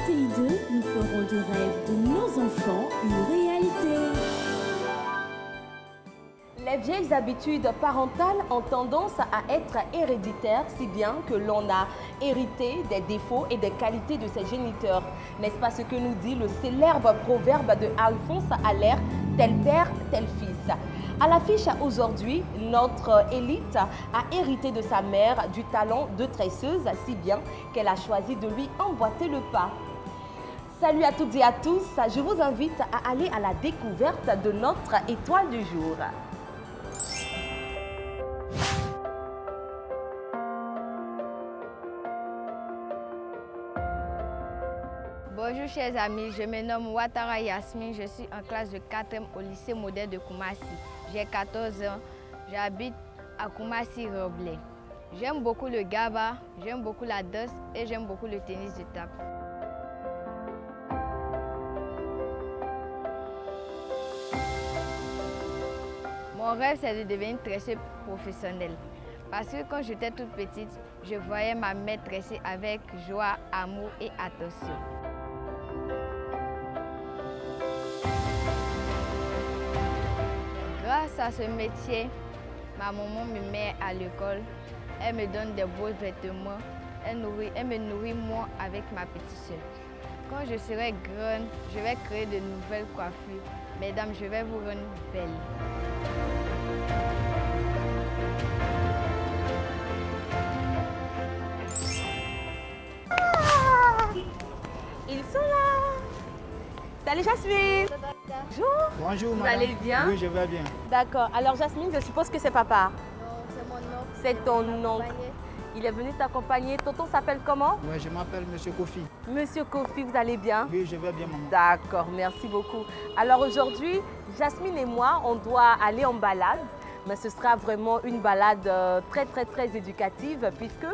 CTI2, nous ferons du rêve de nos enfants une réalité. Les vieilles habitudes parentales ont tendance à être héréditaires, si bien que l'on a hérité des défauts et des qualités de ses géniteurs. N'est-ce pas ce que nous dit le célèbre proverbe de Alphonse Allaire, tel père, tel fils? À l'affiche aujourd'hui, notre élite a hérité de sa mère du talent de tresseuse, si bien qu'elle a choisi de lui emboîter le pas. Salut à toutes et à tous, je vous invite à aller à la découverte de notre étoile du jour. Bonjour chers amis, je me nomme Ouattara Yasmine, je suis en classe de 4e au lycée moderne de Koumassi. J'ai 14 ans, j'habite à Koumassi-Roblé. J'aime beaucoup le gaba, j'aime beaucoup la danse et j'aime beaucoup le tennis de table. Mon rêve c'est de devenir tresseuse professionnelle. Parce que quand j'étais toute petite, je voyais ma mère tresser avec joie, amour et attention. Grâce à ce métier, ma maman me met à l'école, elle me donne des beaux vêtements, elle me nourrit moi avec ma petite soeur. Quand je serai grande, je vais créer de nouvelles coiffures. Mesdames, je vais vous rendre belle. Ils sont là. Salut Jasmine. Bonjour. Bonjour Vous madame. allez bien? Oui, je vais bien. D'accord. Alors Jasmine, je suppose que c'est papa. Non, c'est mon oncle. C'est ton oncle. Il est venu t'accompagner. Tonton s'appelle comment? Oui, je m'appelle Monsieur Kofi. Monsieur Kofi, vous allez bien? Oui, je vais bien maman. D'accord, merci beaucoup. Alors aujourd'hui, Jasmine et moi, on doit aller en balade. Mais ce sera vraiment une balade très éducative puisque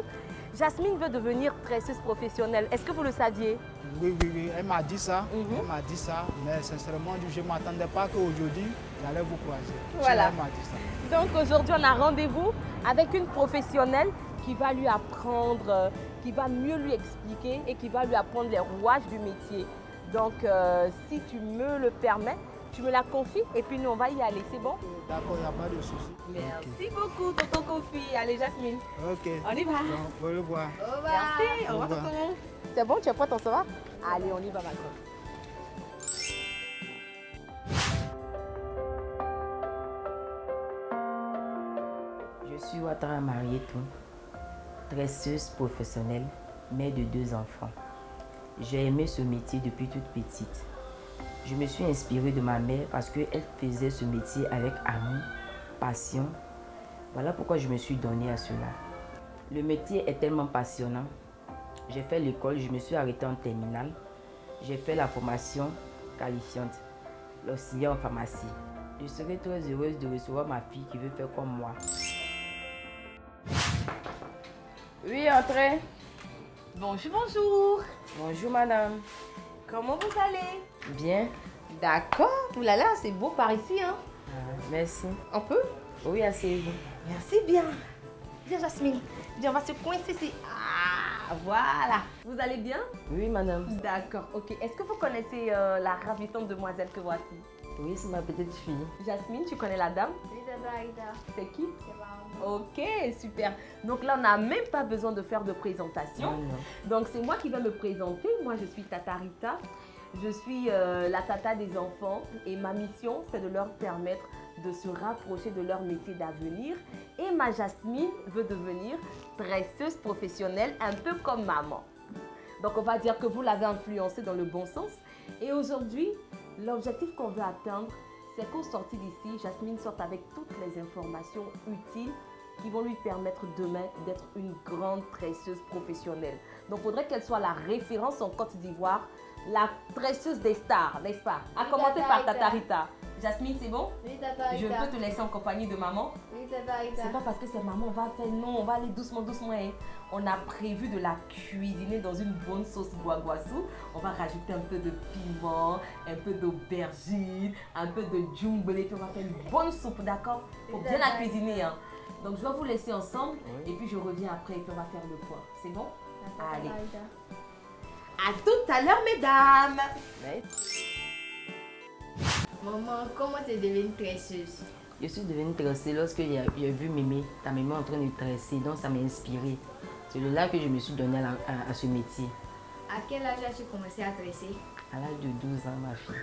Jasmine veut devenir tresseuse professionnelle. Est-ce que vous le saviez? Oui, elle m'a dit ça. Elle m'a dit ça. Mais sincèrement, je ne m'attendais pas qu'aujourd'hui, j'allais vous croiser. Voilà. Elle m'a dit ça. Donc aujourd'hui, on a rendez-vous avec une professionnelle qui va lui apprendre, qui va mieux lui expliquer et qui va lui apprendre les rouages du métier. Donc si tu me le permets, tu me la confies et puis nous on va y aller, c'est bon? D'accord, il n'y a pas de souci. Merci beaucoup, tonton Kofi. Allez, Jasmine. Ok. On y va. Bon, au revoir. Merci. Au revoir, Au revoir. tonton. C'est bon, tu es prête, on se va? Allez, on y va, ma grande. Je suis Ouattara Marietou, tresseuse professionnelle, mère de 2 enfants. J'ai aimé ce métier depuis toute petite. Je me suis inspirée de ma mère parce qu'elle faisait ce métier avec amour, passion. Voilà pourquoi je me suis donnée à cela. Le métier est tellement passionnant. J'ai fait l'école, je me suis arrêtée en terminale. J'ai fait la formation qualifiante, l'auxiliaire en pharmacie. Je serai très heureuse de recevoir ma fille qui veut faire comme moi. Oui, entrez. Bonjour, bonjour. Bonjour madame. Comment vous allez? Bien. D'accord. Oulala, c'est beau par ici, hein? Merci. On peut? Oui, asseyez-vous. Merci bien. Viens, Jasmine. Viens, on va se coincer ici. Ah, voilà. Vous allez bien? Oui, madame. D'accord, ok. Est-ce que vous connaissez la ravissante demoiselle que voici? Oui, c'est ma petite fille. Jasmine, tu connais la dame? Oui, c'est Aïda. C'est qui? C'est maman. Ok, super. Donc là, on n'a même pas besoin de faire de présentation. Non, non. Donc c'est moi qui vais me présenter. Moi, je suis Tata Rita. Je suis la tata des enfants et ma mission, c'est de leur permettre de se rapprocher de leur métier d'avenir. Et ma Jasmine veut devenir tresseuse professionnelle, un peu comme maman. Donc on va dire que vous l'avez influencée dans le bon sens. Et aujourd'hui, l'objectif qu'on veut atteindre, c'est qu'au sortir d'ici, Jasmine sorte avec toutes les informations utiles qui vont lui permettre demain d'être une grande tresseuse professionnelle. Donc il faudrait qu'elle soit la référence en Côte d'Ivoire, la tresseuse des stars, n'est-ce pas? À commencer par Tata Rita. Jasmine, c'est bon? Oui, Tata Je Aïda. peux te laisser en compagnie de maman? Oui, Tata Aïda. C'est pas parce que c'est maman, on va faire non, on va aller doucement, doucement. Hein. On a prévu de la cuisiner dans une bonne sauce guaguassou. On va rajouter un peu de piment, un peu d'aubergine, un peu de djumble et puis on va faire une bonne soupe, d'accord? Faut bien la cuisiner. Hein. Donc je vais vous laisser ensemble et puis je reviens après et puis on va faire le point. C'est bon? Allez. À tout à l'heure, mesdames. Maman, comment tu es devenue tresseuse? Je suis devenue tresseuse lorsque j'ai vu Mémé, ta mémé en train de tresser, donc ça m'a inspiré. C'est de là que je me suis donnée à ce métier. À quel âge as-tu commencé à tresser? À l'âge de 12 ans, ma fille.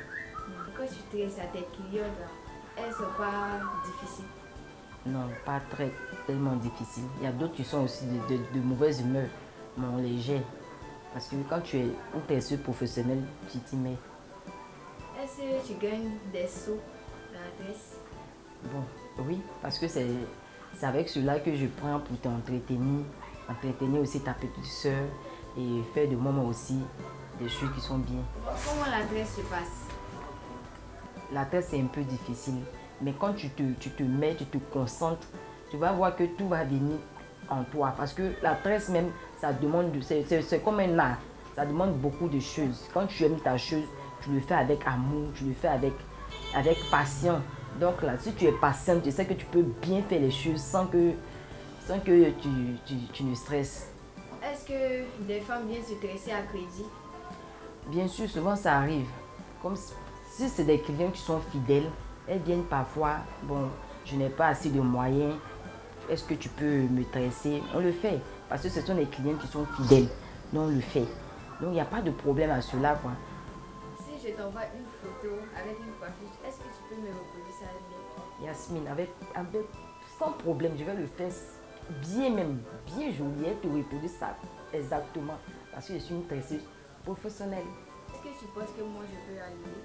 Quand tu tresses à tes clientes, elles ne sont pas difficiles? Non, pas tellement difficile. Il y a d'autres qui sont aussi de mauvaise humeur, mais on les gère. Parce que quand tu es une tresseuse professionnelle, tu t'y mets. Est-ce que tu gagnes des sous dans la tresse? Bon, oui, parce que c'est avec cela que je prends pour t'entretenir, entretenir aussi ta petite soeur et faire de moi aussi des choses qui sont bien. Comment la tresse se passe? La tresse, c'est un peu difficile, mais quand tu te mets, tu te concentres, tu vas voir que tout va venir en toi. Parce que la tresse même, ça demande, c'est comme un art, ça demande beaucoup de choses. Quand tu aimes ta chose, tu le fais avec amour, tu le fais avec passion. Donc là, si tu es patiente, tu sais que tu peux bien faire les choses sans que tu ne stresses. Est-ce que des femmes viennent se tresser à crédit? Bien sûr, souvent ça arrive. Comme si c'est des clients qui sont fidèles, elles viennent parfois, bon, je n'ai pas assez de moyens, est-ce que tu peux me tresser? On le fait, parce que ce sont des clients qui sont fidèles, donc on le fait. Donc il n'y a pas de problème à cela, quoi. Si je t'envoie une photo avec une coiffure, est-ce que tu peux me reproduire ça bien? Yasmine, sans problème, je vais le faire bien même, bien joli, elle te reproduit ça exactement, parce que je suis une tresseuse professionnelle. Est-ce que tu penses que moi je peux y arriver?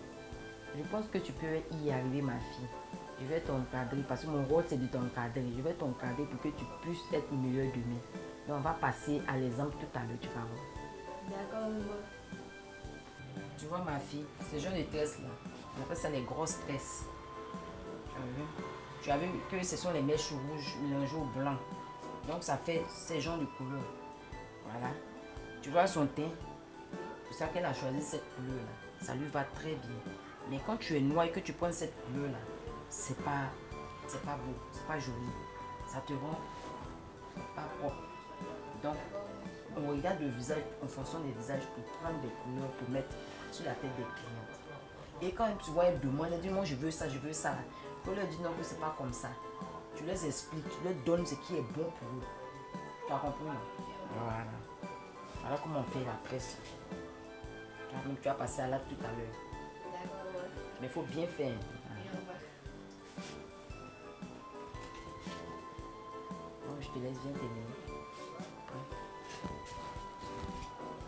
Je pense que tu peux y arriver, ma fille. Je vais t'encadrer, parce que mon rôle c'est de t'encadrer. Je vais t'encadrer pour que tu puisses être meilleur demain. Donc on va passer à l'exemple tout à l'heure, tu vas voir. D'accord, maman. Tu vois ma fille, ce genre de tresses là, on appelle ça les grosses tresses. Tu as vu? Tu as vu que ce sont les mèches rouges mélangées au blanc. Donc ça fait ces genres de couleurs. Voilà. Tu vois son teint? C'est pour ça qu'elle a choisi cette couleur là. Ça lui va très bien. Mais quand tu es noir et que tu prends cette couleur là, c'est pas beau, c'est pas joli. Ça te rend pas propre. Donc on regarde le visage en fonction des visages pour prendre des couleurs pour mettre sur la tête des clientes. Et quand tu vois elle demande, elle dit moi je veux ça, je veux ça. Il faut leur dire non que c'est pas comme ça. Tu les expliques, tu leur donnes ce qui est bon pour eux. Tu as compris? Voilà. Voilà comment on fait la presse. Tu vas passer à l'acte tout à l'heure. D'accord. Mais il faut bien faire. Donc je te laisse bien t'aimer.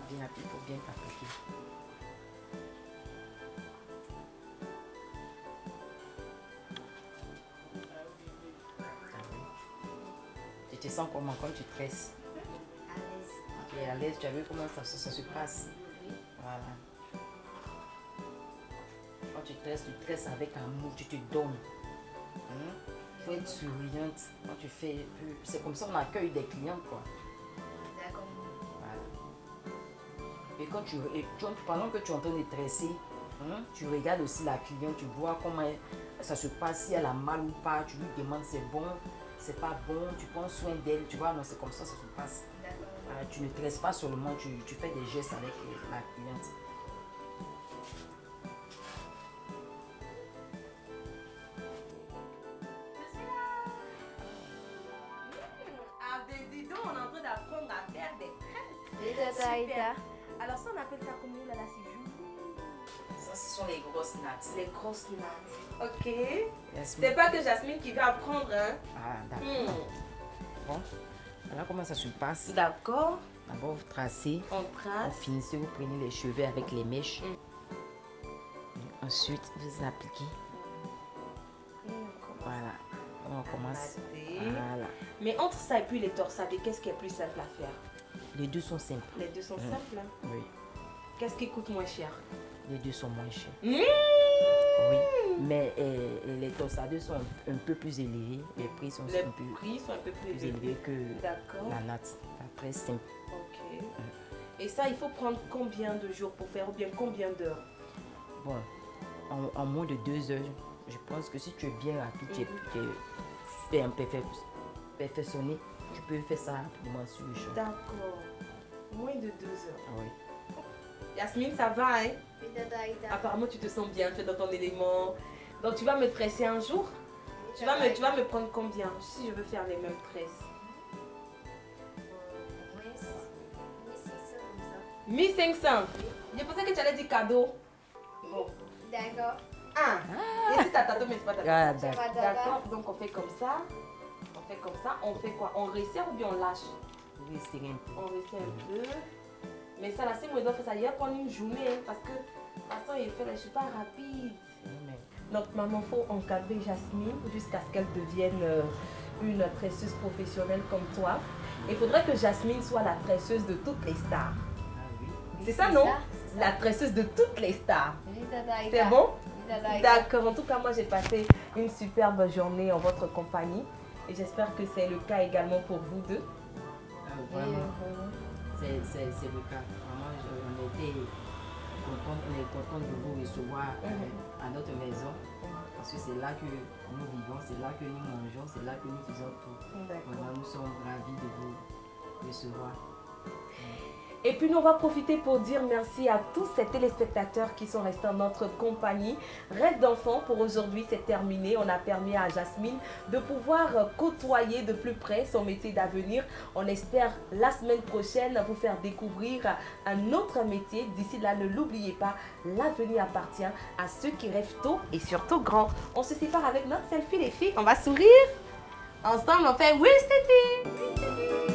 Bien appliquer pour bien t'appliquer. Tu te sens comment quand tu tresses? À l'aise. Tu es à l'aise, tu as vu comment ça se passe? Voilà. Quand tu tresses avec amour, tu te donnes. Il faut être souriante. Quand tu fais, c'est comme ça qu'on accueille des clients, quoi. D'accord. Voilà. Et pendant que tu es en train de tresser, tu regardes aussi la cliente, tu vois comment ça se passe, si elle a mal ou pas, tu lui demandes c'est bon, c'est pas bon, tu prends soin d'elle, tu vois, non, c'est comme ça se passe. Tu ne tresses pas seulement, tu fais des gestes avec la cliente. Dis donc, on est en train d'apprendre à faire des tresses. Et Tata Aïta? Alors ça, on appelle ça comment là, c'est joli. Ça, ce sont les grosses nattes. Les grosses nattes. Ok. Yasmine. C'est pas que Jasmine qui va apprendre, hein. Ah, d'accord. Bon, voilà comment ça se passe. D'accord. D'abord, vous tracez. On Au trace. finissez, vous prenez les cheveux avec les mèches. Et ensuite, vous appliquez. Voilà. On commence. Voilà. Mais entre ça et puis les torsades, qu'est-ce qui est plus simple à faire? Les deux sont simples. Les deux sont simples, hein. Oui. Qu'est-ce qui coûte moins cher? Les deux sont moins chers. Mmh. Oui. Mais les tostados sont un peu plus élevés. Les prix sont Les un peu prix sont un peu plus plus élevés élevés. que D'accord. la natte. La très simple. Ok. Et ça, il faut prendre combien de jours pour faire ou bien combien d'heures? Bon, en moins de 2 heures, je pense que si tu es bien rapide, tu es un perfectionné, tu peux faire ça rapidement sur le champ. D'accord. Moins de 2 heures. Ah oui. Yasmine, ça va, hein? Oui, Tata Rita. Apparemment, tu te sens bien, tu es dans ton élément. Donc, tu vas me tresser un jour? Tu vas me prendre combien si je veux faire les mêmes tresses? 1500. Je pensais que tu allais dire cadeau. Bon. D'accord. Ah. Et si t'as tato, mais c'est pas tato. Ah, D'accord. Donc, on fait comme ça. On fait comme ça. On fait quoi? On resserre ou bien on lâche? oui, c'est un peu. On resserre un peu. Mais ça, là, si moi, je dois faire ça, il va prendre une journée. Hein, parce que, de toute façon, il fait là, je suis pas rapide. Donc, maman, il faut encadrer Jasmine jusqu'à ce qu'elle devienne une tresseuse professionnelle comme toi. Il faudrait que Jasmine soit la tresseuse de toutes les stars. C'est ça, non? La tresseuse de toutes les stars. Oui, Tata Rita. C'est bon? Oui, Tata Rita. D'accord. En tout cas, moi, j'ai passé une superbe journée en votre compagnie. Et j'espère que c'est le cas également pour vous deux. Vraiment, c'est le cas. Vraiment, on est content de vous recevoir à notre maison. Parce que c'est là que nous vivons, c'est là que nous mangeons, c'est là que nous faisons tout. Vraiment, nous sommes ravis de vous recevoir. Et puis nous on va profiter pour dire merci à tous ces téléspectateurs qui sont restés en notre compagnie. Rêve d'enfant pour aujourd'hui, c'est terminé. On a permis à Jasmine de pouvoir côtoyer de plus près son métier d'avenir. On espère la semaine prochaine vous faire découvrir un autre métier. D'ici là, ne l'oubliez pas, l'avenir appartient à ceux qui rêvent tôt et surtout grand. On se sépare avec notre selfie les filles. On va sourire. Ensemble, on fait oui, c'était.